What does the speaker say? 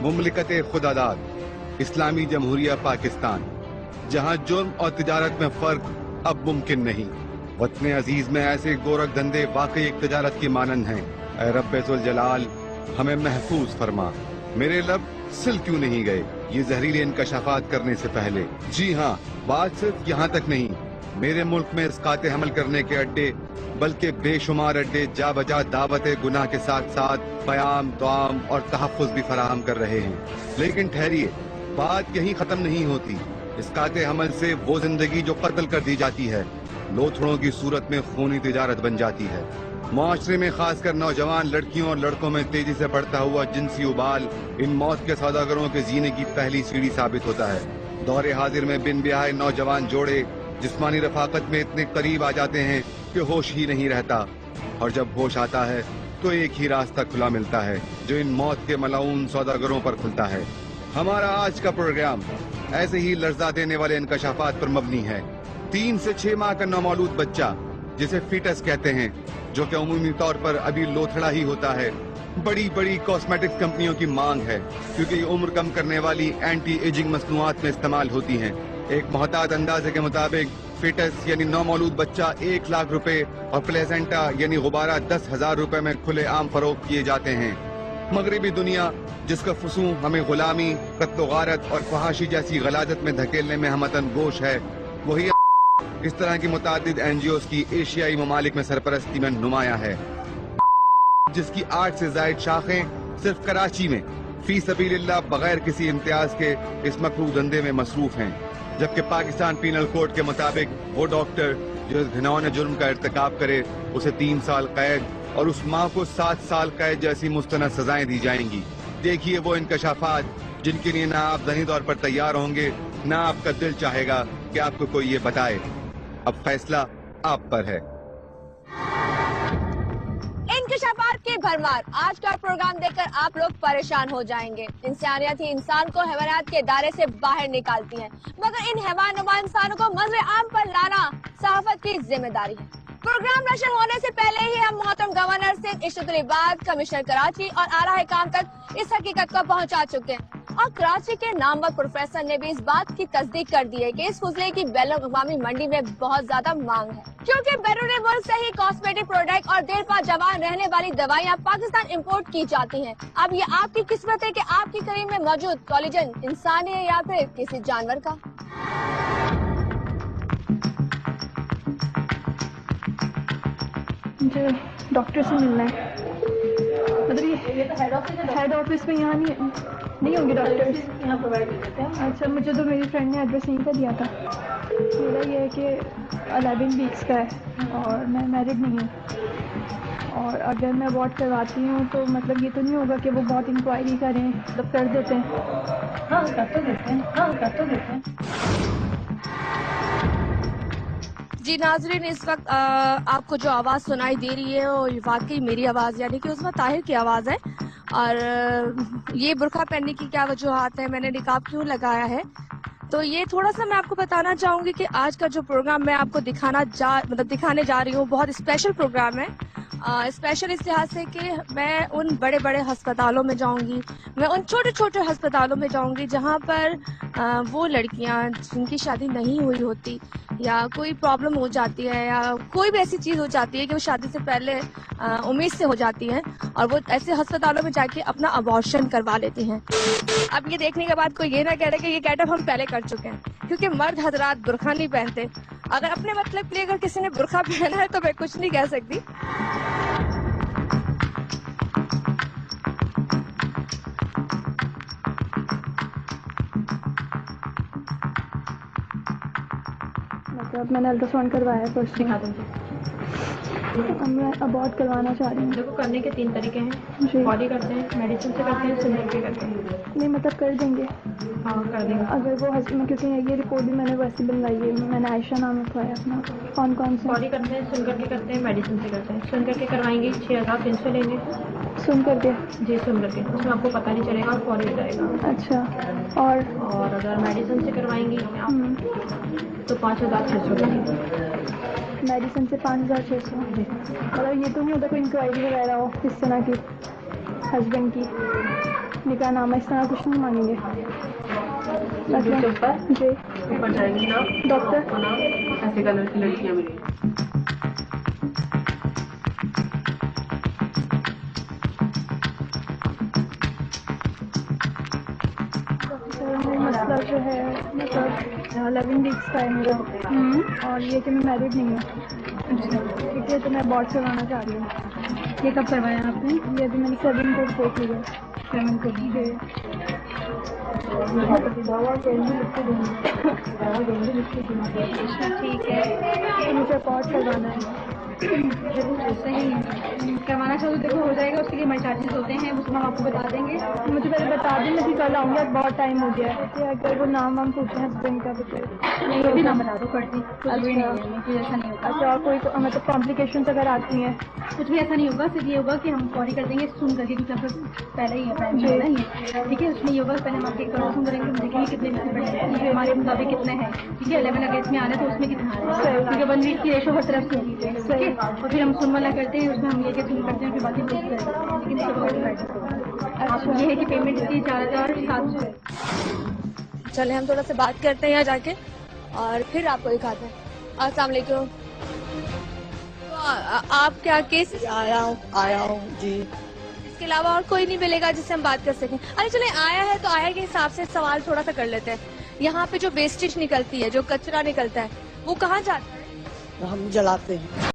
मुमलिकत खुदादाद इस्लामी जमहूरिया पाकिस्तान, जहां जुर्म और तिजारत में फर्क अब मुमकिन नहीं। वतन अजीज में ऐसे गोरख धंधे वाकई एक तिजारत की मानंद हैं। ऐ रब्बे जुल जलाल हमें महफूज फरमा। मेरे लब सिल क्यों नहीं गए ये जहरीले इंकशाफात करने से पहले? जी हाँ, बात सिर्फ यहाँ तक नहीं। मेरे मुल्क में इसकाते हमल करने के अड्डे बल्कि बेशुमार अड्डे जा बजा दावत गुनाह के साथ साथ क़याम, दुआम और तहफ़्फ़ुज़ भी फराहम कर रहे हैं। लेकिन ठहरिए, बात यहीं ख़त्म नहीं होती। इसकाते हमल से वो जिंदगी जो कत्ल कर दी जाती है लोथड़ों की सूरत में खूनी तिजारत बन जाती है। मुआशरे में खासकर नौजवान लड़कियों और लड़कों में तेजी से बढ़ता हुआ जिनसी उबाल इन मौत के सौदागरों के जीने की पहली सीढ़ी साबित होता है। दौरे हाजिर में बिन ब्याह नौजवान जोड़े जिस्मानी रफाकत में इतने करीब आ जाते हैं कि होश ही नहीं रहता, और जब होश आता है तो एक ही रास्ता खुला मिलता है जो इन मौत के मलाउन सौदागरों पर खुलता है। हमारा आज का प्रोग्राम ऐसे ही लर्जा देने वाले इंकशाफात पर मबनी है। 3 से 6 माह का नौमौलूद बच्चा जिसे फीटस कहते हैं, जो कि उमूमी तौर पर अभी लोथड़ा ही होता है, बड़ी बड़ी कॉस्मेटिक्स कंपनियों की मांग है क्योंकि ये उम्र कम करने वाली एंटी एजिंग मसनूआत में इस्तेमाल होती हैं। एक मोहतात अंदाजे के मुताबिक फीटस यानी नौमौलूद बच्चा 1 लाख रुपए और प्लेसेंटा यानी गुब्बारा 10,000 रुपए में खुले आम फरोख्त किए जाते हैं। मगरबी दुनिया जिसका फसूं हमें गुलामी, कत्ल गारत और फहाशी जैसी गलाजत में धकेलने में हमतन गोश है, वही इस तरह की मुतादिद NGOs की एशियाई ममालिक में सरपरस्ती में नुमाया है, जिसकी 8 से ज़ायद शाखें सिर्फ कराची में फी सबीलिल्लाह बगैर किसी इम्तियाज के इस मकरूह धंधे में मसरूफ हैं। जबकि पाकिस्तान पीनल कोड के मुताबिक वो डॉक्टर जो इस घिनौने जुर्म का इर्तिकाब करे उसे 3 साल कैद और उस माँ को 7 साल कैद जैसी मुस्तनद सजाएं दी जाएंगी। देखिए वो इंकशाफात जिनके लिए ना आप ज़हनी तौर पर तैयार होंगे, ना आपका दिल चाहेगा कि आपको कोई ये बताए। अब फैसला आप पर है। इंकशाफात की भरमार। आज का प्रोग्राम देखकर आप लोग परेशान हो जाएंगे। इंसानियत ही इंसान को हैवानात के दायरे से बाहर निकालती है, मगर इन हैवानुमा इंसानों को मजरे आम पर लाना सहाफत की जिम्मेदारी है। प्रोग्राम नशर होने से पहले ही हम मोहतरम गवर्नर से इश्तुल इबाद, कमिश्नर कराची और आला हुकाम तक इस हकीकत को पहुंचा चुके हैं, और कराची के नामवर प्रोफेसर ने भी इस बात की तस्दीक कर दी है कि इस फुजले की बैनुल-अक़वामी मंडी में बहुत ज्यादा मांग है, क्योंकि बैरून मुल्क से ही कॉस्मेटिक प्रोडक्ट और देर पा जवान रहने वाली दवाइयाँ पाकिस्तान इम्पोर्ट की जाती हैं। अब ये आपकी किस्मत है कि आपकी करीब में मौजूद कोलेजन इंसान है या फिर किसी जानवर का। मुझे डॉक्टर से मिलना है। मतलब ये हेड ऑफिस में यहाँ नहीं होंगे डॉक्टर्स यहाँ प्रोवाइड कर देते हैं। अच्छा, मुझे तो मेरी फ्रेंड ने एड्रेस यहीं पर दिया था। मेरा ये है कि 11 वीक्स का है और मैं मैरिड नहीं हूँ, और अगर मैं अबॉर्ट करवाती हूँ तो मतलब ये तो नहीं होगा कि वो बहुत इंक्वायरी करें, मतलब कर देते हैं? हाँ, कर तो देते हैं। जी नाज़रीन, इस वक्त आपको जो आवाज़ सुनाई दे रही है वो वाकई मेरी आवाज़ यानी कि उसमें ताहिर की आवाज़ है। और ये बुर्का पहनने की क्या वजूहात है, मैंने निकाब क्यों लगाया है, तो ये थोड़ा सा मैं आपको बताना चाहूँगी कि आज का जो प्रोग्राम मैं आपको दिखाने जा रही हूँ बहुत स्पेशल प्रोग्राम है। स्पेशल इस लिहाज से कि मैं उन बड़े बड़े हस्पतालों में जाऊंगी, मैं उन छोटे छोटे हस्पतालों में जाऊंगी जहां पर वो लड़कियां जिनकी शादी नहीं हुई होती या कोई प्रॉब्लम हो जाती है या कोई भी ऐसी चीज़ हो जाती है कि वो शादी से पहले उम्मीद से हो जाती है, और वो ऐसे अस्पतालों में जाके अपना अबॉर्शन करवा लेती हैं। अब ये देखने के बाद कोई ये ना कह रहे कि ये गेटअप हम पहले कर चुके हैं, क्योंकि मर्द हजरात बुर्का नहीं पहनते। अगर अपने मतलब के लिए अगर किसी ने बुर्का पहना है तो मैं कुछ नहीं कह सकती। मतलब मैंने अल्ट्रासाउंड करवाया फर्स्ट। दिखा दूँगी। मैं अबॉर्ट करवाना चाह रही हूँ। देखो, करने के 3 तरीके हैं जी। बॉडी करते हैं, मेडिसिन से करते हैं, सिलेंडर पे करते हैं। नहीं मतलब कर देंगे? हाँ, कर देंगे। अगर वो हस्बैंड, क्योंकि ये रिपोर्ट भी मैंने वैसे बनवाई है, मैंने आयशा नाम लिखवाया अपना। कौन से? बॉडी करते हैं, सुन करके करते हैं, मेडिसिन से करते हैं। सुन करके करवाएंगे 6,300 लेंगे। सुन करके? जी, सुन करके, उसमें आपको पता नहीं चलेगा और फौरी हो जाएगा। अच्छा। और अगर मेडिसिन से करवाएंगी तो 5,600 लेंगे। मेडिसिन से 5,600। मतलब ये तो नहीं होता कोई इंक्वायरी वगैरह हो इस तरह की हस्बैंड की? نکاح نامہ اس طرح کچھ نہیں مانگیں گے. اوپر جی اوپر جائیں گی نام ڈاکٹر. نام ایسے کلر کی لڑکیاں ملیں. مسئلہ جو ہے مطلب 11 ویکس کا ہے میرا, اور یہ کہ میں میرڈ نہیں ہوں. ٹھیک ہے, تو میں ابورٹ کروانا چاہ رہی ہوں. یہ کب کروایا آپ نے؟ یہ ابھی میں نے 7 کو رپورٹ کی ہے. 7 کو جی ٹھیک ہے, مجھے ابورٹ کروانا ہے. صحیح کروانا چاہو تو دیکھو ہو جائے گا. اس کے لیے ہمارے چارجز ہوتے ہیں, اس میں ہم آپ کو بتا دیں گے. مجھے پہلے بتا دیں, میں بھی کل آؤں گی. بہت ٹائم ہو گیا ہے کہ اگر وہ نام ہم پوچھیں ہسبینڈ کا تو نہیں یہ بھی نام بتا دو فرضی, کچھ بھی نہیں ہے, کوئی ایسا نہیں ہوگا. اچھا, اور کوئی مطلب کمپلیکیشنس اگر آتی ہیں کچھ بھی ایسا نہیں ہوگا. صرف یہ ہوگا کہ ہم فوری کر دیں گے سن کر کے, کیونکہ آپ پہلے ہی ہے پہلے ہی ہے. ٹھیک ہے, اس میں یہ ہوگا پہلے ہم آپ کے الٹراساؤنڈ کریں گے, ہم دیکھیں گے کتنے میں سے پڑے ہمارے مطابق کتنے ہیں. ٹھیک ہے, 11 اگر اس میں آ رہے تو اس میں کتنا ہے, کیونکہ 1 ویک کی ریشو ہر طرف سے ہوگی. ٹھیک ہے, اور پھر ہم سن والا کرتے ہیں, اس میں ہم یہ کہ سن کرتے ہیں پھر باقی پوچھ کرتے ہیں. لیکن اس کا آپ یہ ہے کہ پیمنٹ کی 4700 ہے. چلے ہم تھوڑا سا بات کرتے ہیں یہاں جا کے اور پھر آپ کو دکھاتے ہیں. السلام علیکم. آپ کیا کیس آیا ہوں جی. اس کے علاوہ اور کوئی نہیں ملے گا جس سے ہم بات کر سکیں؟ ارے چلے آیا ہے تو آیا کے حساب سے سوال تھوڑا سا کر لیتے ہیں. یہاں پہ جو ویسٹیج نکلتی ہے, جو کچرا نکلتا ہے, وہ کہاں جاتا ہے؟ ہم جلاتے ہیں.